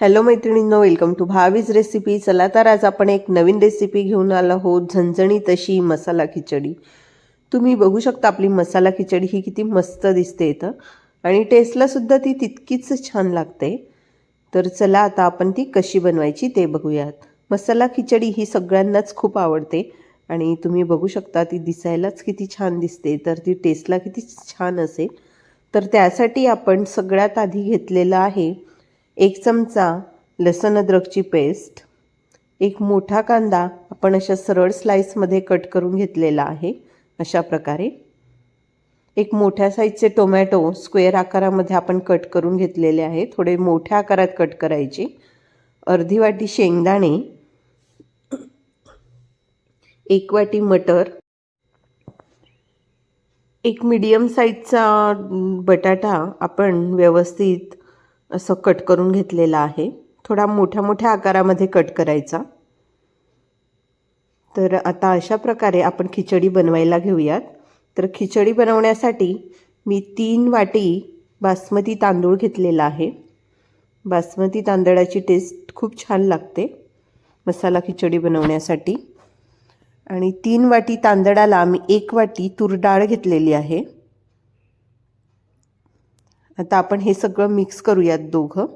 Hello मैत्रिणींनो, welcome to भावीज recipe. चला तर आज आपण एक नवीन रेसिपी घेऊन आलो आहोत, झणझणीत अशी मसाला खिचडी. तुम्ही बघू शकता आपली मसाला खिचडी ही किती मस्त दिसते इथं, आणि टेस्टला सुद्धा ती तितकीच छान लागते. तर चला आता आपण ती कशी बनवायची ते बघूयात. मसाला खिचडी ही सगळ्यांनाच खूप आवडते आणि तुम्ही बघू शकता ती दिसायलाच किती छान दिसते, तर ती टेस्टला किती छान असेल. तर त्यासाठी आपण सगळ्यात आधी घेतलेलं आहे 1 चमचा लसूण अद्रकची पेस्ट, एक मोठा कांदा आपण अशा सरळ स्लाइसमध्ये कट करून घेतलेला आहे अशा प्रकारे, एक मोठ्या साईजचे टोमॅटो स्क्वेअर आकारामध्ये आपण कट करून घेतलेले आहे, थोडे मोठ्या आकारात कट करायचे, अर्धी वाटी शेंगदाणे, 1 वाटी मटर, एक मीडियम साईजचा बटाटा आपण व्यवस्थित असं कट करून घेतलेला आहे, थोडा मोठ्या मोठ्या आकारामध्ये कट करायचा. तर आता अशा प्रकारे आपण खिचडी बनवायला घेऊयात. तर खिचडी बनवण्यासाठी मी 3 वाटी बासमती तांदूळ घेतलेला आहे. बासमती तांदळाची टेस्ट खूप छान लागते मसाला खिचडी बनवण्यासाठी. आणि 3 वाटी तांदळाला मी 1 वाटी तूर डाळ घेतलेली आहे. आता आपण हे सगळं मिक्स करूयात, दोघं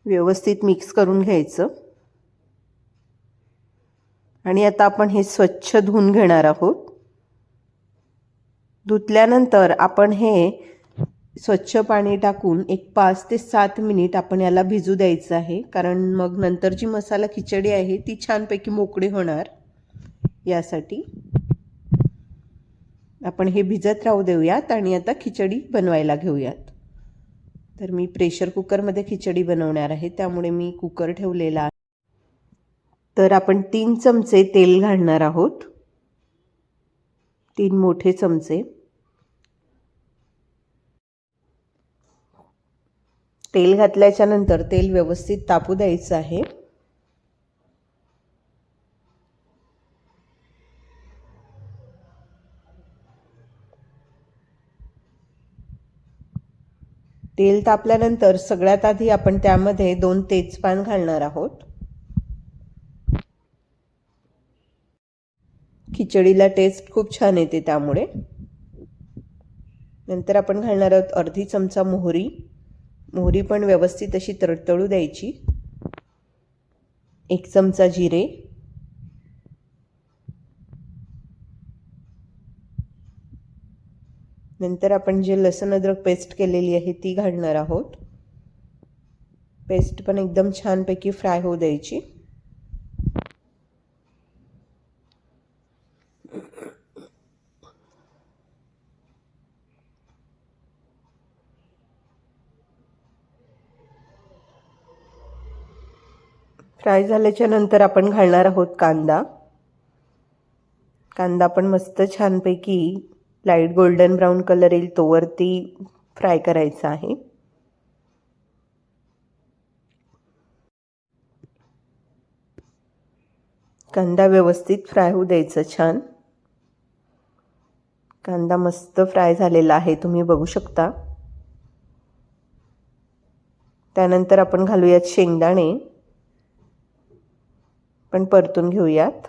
व्यवस्थित मिक्स करून घ्यायचं. आणि आता आपण हे स्वच्छ धुवून घेणार आहोत. धुतल्यानंतर आपण हे स्वच्छ पाणी टाकून एक 5 ते 7 मिनिट आपण याला भिजू द्यायचं आहे, कारण मग नंतर जी मसाला खिचडी आहे ती छानपैकी मोकळी होणार. यासाठी आपण हे भिजत राहू देऊयात आणि आता खिचडी बनवायला घेऊयात. तर मी प्रेशर कुकरमध्ये खिचडी बनवणार आहे, त्यामुळे मी कुकर ठेवलेला आहे. तर आपण 3 चमचे तेल घालणार आहोत, 3 मोठे चमचे. तेल घातल्याच्या नंतर तेल व्यवस्थित तापू द्यायचं आहे. तेल तापल्यानंतर सगळ्यात आधी आपण त्यामध्ये 2 तेजपान घालणार आहोत. खिचडीला टेस्ट खूप छान येते त्यामुळे. नंतर आपण घालणार आहोत अर्धी चमचा मोहरी. मोहरी पण व्यवस्थित अशी तडतडू द्यायची. 1 चमचा जिरे, नंतर आपण जे लसूण अद्रक पेस्ट केलेली आहे ती घालणार आहोत. पेस्ट पण एकदम छानपैकी फ्राय होऊ द्यायची. फ्राय झाल्याच्या नंतर आपण घालणार आहोत कांदा. कांदा पण मस्त छानपैकी लाईट गोल्डन ब्राऊन कलर येईल तोवरती फ्राय करायचा आहे. कांदा व्यवस्थित फ्राय होऊ द्यायचा छान. कांदा मस्त फ्राय झालेला आहे, तुम्ही बघू शकता. त्यानंतर आपण घालूयात शेंगदाणे, पण परतून घेऊयात.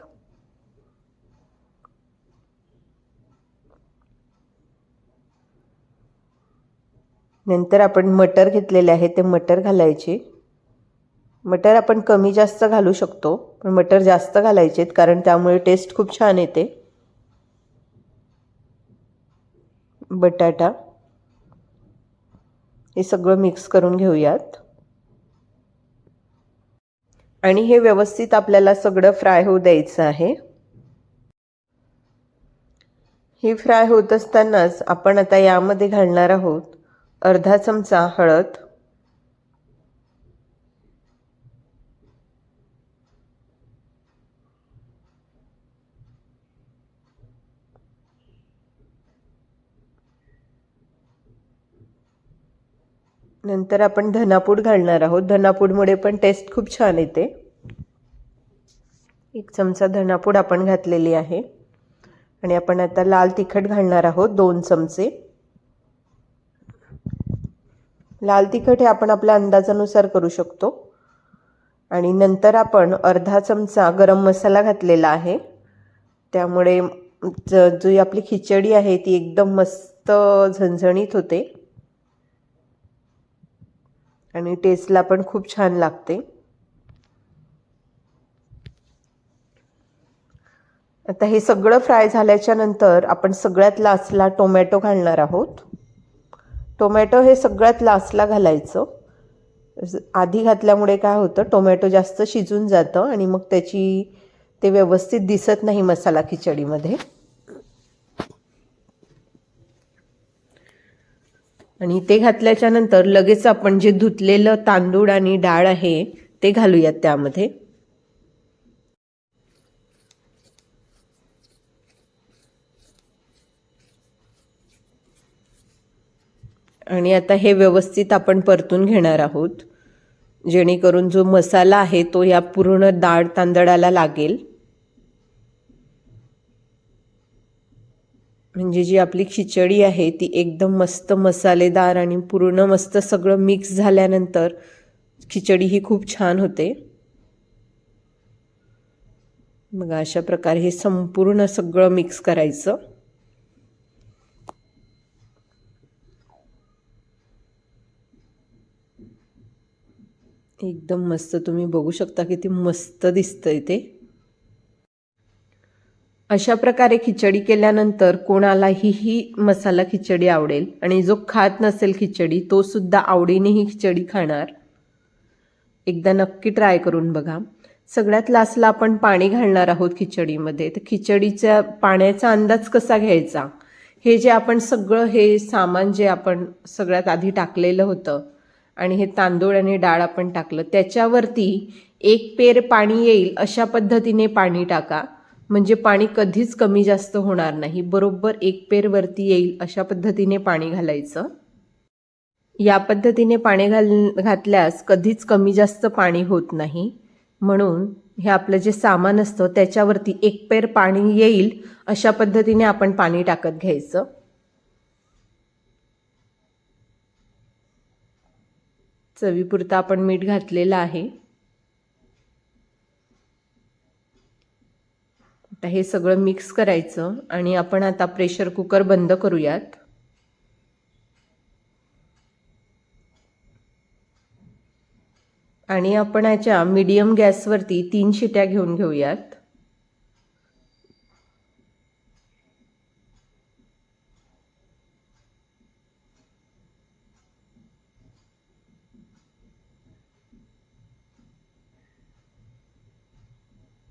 नंतर आपण मटर घेतलेले आहे ते मटर घालायचे. मटर आपण कमी जास्त घालू शकतो, पण मटर जास्त घालायचेत कारण त्यामुळे टेस्ट खूप छान येते. बटाटा, हे सगळं मिक्स करून घेऊयात. आणि हे व्यवस्थित आपल्याला सगळं फ्राय होऊ द्यायचं आहे. हे फ्राय होत असतानाच आपण आता यामध्ये घालणार आहोत अर्धा चमचा हळद, नंतर आपण धनापूड घालणार आहोत. धनापूडमुळे पण टेस्ट खूप छान येते. 1 चमचा धनापूड आपण घातलेली आहे. आणि आपण आता लाल तिखट घालणार आहोत 2 चमचे. लाल तिखट हे आपण आपल्या अंदाजानुसार करू शकतो. आणि नंतर आपण अर्धा चमचा गरम मसाला घातलेला आहे. त्यामुळे जी आपली खिचडी आहे ती एकदम मस्त झणझणीत होते आणि टेस्टला पण खूप छान लागते. आता हे सगळं फ्राय झाल्याच्या नंतर आपण सगळ्यात लास्टला टोमॅटो घालणार आहोत. टोमॅटो हे सगळ्यात लास्टला घालायचं. आधी घातल्यामुळे काय होतं, टोमॅटो जास्त शिजून जातं आणि मग ते व्यवस्थित दिसत नाही मसाला खिचडीमध्ये. आणि ते घातल्याच्या नंतर लगेच आपण जे धुतलेलं तांदूळ आणि डाळ आहे ते घालूयात त्यामध्ये. आणि आता हे व्यवस्थित आपण परतून घेणार आहोत, जेणेकरून जो मसाला आहे तो या पूर्ण डाळ तांदळाला लागेल. म्हणजे जी आपली खिचडी आहे ती एकदम मस्त मसालेदार आणि पूर्ण मस्त सगळं मिक्स झाल्यानंतर खिचडी ही खूप छान होते. मग अशा प्रकारे हे संपूर्ण सगळं मिक्स करायचं. एकदम मस्त, तुम्ही बघू शकता किती मस्त दिसतंय ते. अशा प्रकारे खिचडी केल्यानंतर कोणालाही ही मसाला खिचडी आवडेल आणि जो खात नसेल खिचडी तो सुद्धा आवडीने ही खिचडी खाणार. एकदा नक्की ट्राय करून बघा. सगळ्यात लास्टला आपण पाणी घालणार आहोत खिचडीमध्ये. तर खिचडीच्या पाण्याचा अंदाज कसा घ्यायचा, हे जे आपण सगळं हे सामान जे आपण सगळ्यात आधी टाकलेलं होतं आणि हे तांदूळ आणि डाळ आपण टाकलं, त्याच्यावरती 1 पेर पाणी येईल अशा पद्धतीने पाणी टाका. म्हणजे पाणी कधीच कमी जास्त होणार नाही. बरोबर 1 पेर वरती येईल अशा पद्धतीने पाणी घालायचं. या पद्धतीने पाणी घातल्यास कधीच कमी जास्त पाणी होत नाही. म्हणून हे आपलं जे सामान असतं त्याच्यावरती 1 पेर पाणी येईल अशा पद्धतीने आपण पाणी टाकत घ्यायचं. चवीपुरतं आपण मीठ घातलेलं आहे. आता हे सगळं मिक्स करायचं आणि आपण आता प्रेशर कुकर बंद करूयात. आणि आपण याच्या मीडियम गॅसवरती 3 शिट्या घेऊन घेऊयात.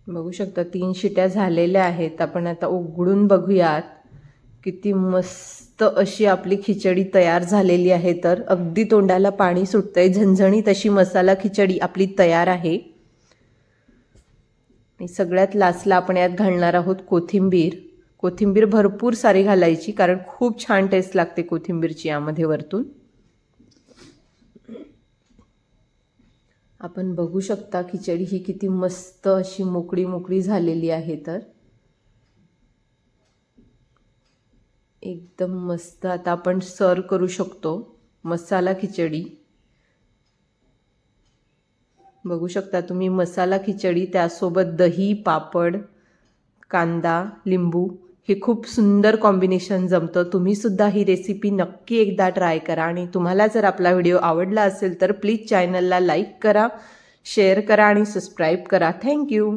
बघू शकता 3 शिट्या झालेल्या आहेत. आपण आता उघडून बघूयात. किती मस्त अशी आपली खिचडी तयार झालेली आहे. तर अगदी तोंडाला पाणी सुटतंय. झणझणीत अशी मसाला खिचडी आपली तयार आहे. आणि सगळ्यात लास्टला आपण यात घालणार आहोत कोथिंबीर. कोथिंबीर भरपूर सारी घालायची, कारण खूप छान टेस्ट लागते कोथिंबीरची यामध्ये वरतून. आपण बघू शकता खिचडी ही किती मस्त अशी मोकळी मोकळी झालेली आहे. तर एकदम मस्त. आता आपण सर्व करू शकतो मसाला खिचडी. बघू शकता तुम्ही मसाला खिचडी, त्यासोबत दही, पापड, कांदा, लिंबू, हे खूप सुंदर कॉम्बिनेशन जमतं. तुम्ही सुद्धा ही रेसिपी नक्की एकदा ट्राय करा. आणि तुम्हाला जर आपला व्हिडिओ आवडला असेल तर प्लीज चॅनलला लाईक करा, शेअर करा आणि सबस्क्राईब करा. थँक्यू.